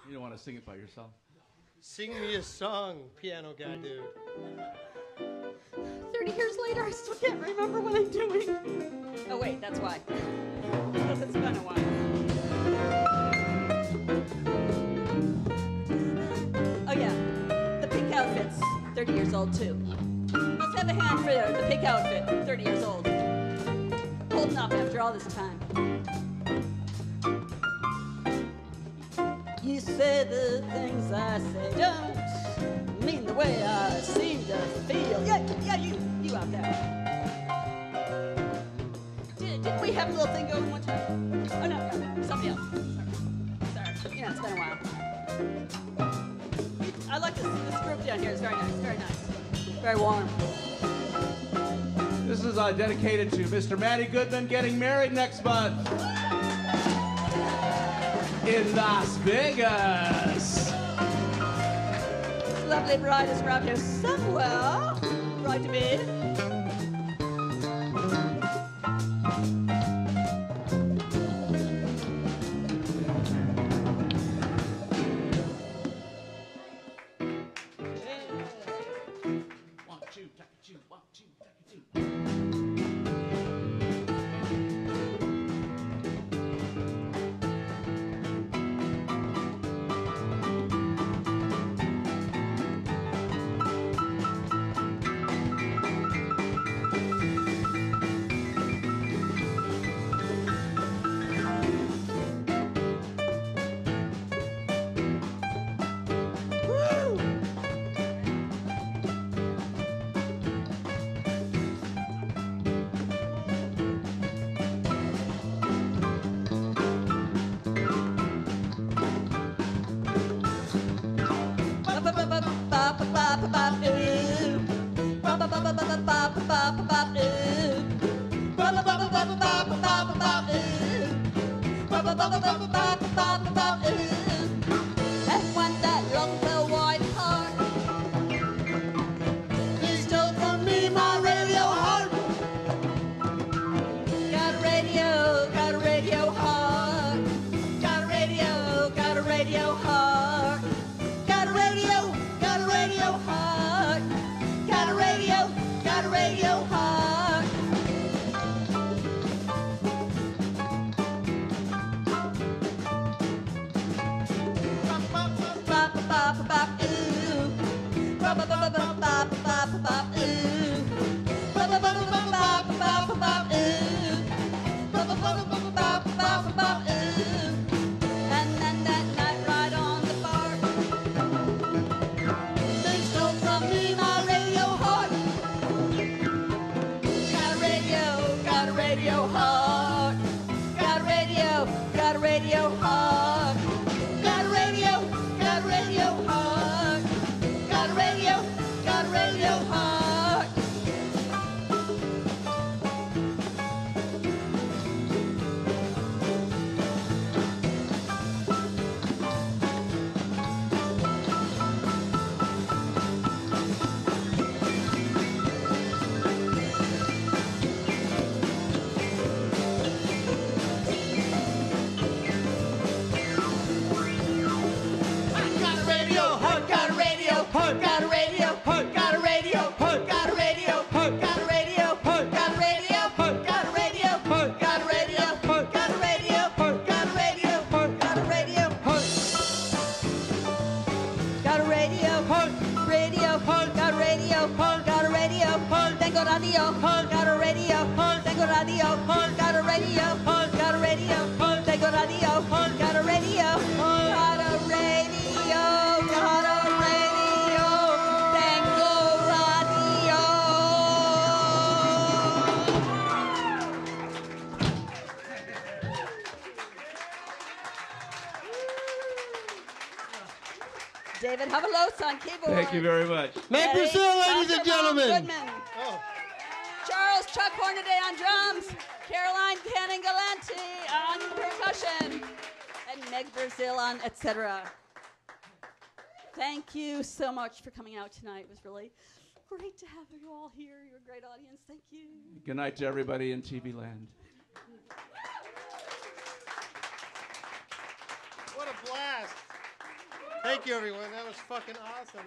You don't want to sing it by yourself? Sing me a song, piano guy dude. 30 years later, I still can't remember what I'm doing. Oh, wait, that's why. Because it's been a while. Oh, yeah. The pink outfit's 30 years old, too. Let's have a hand for the pink outfit, 30 years old. Holding up after all this time. You say the things I say don't mean the way I seem to feel. Yeah, you out there. Didn't we have a little thing going one time? Oh, no, somebody else. Sorry. You know, it's been a while. I like this group down here. It's very nice, very nice. Very warm. This is dedicated to Mr. Matty Goodman getting married next month in Las Vegas. Lovely bride is around here somewhere. Bride to be. David Havalos on keyboard. Thank you very much. Make Brazil, ladies and gentlemen. Oh. Charles Chuck Hornaday on drums. Caroline Cannon Galanti on percussion. And Meg Brazil on etc. Thank you so much for coming out tonight. It was really great to have you all here. You're a great audience. Thank you. Good night to everybody in TV land. What a blast. Thank you, everyone. That was fucking awesome.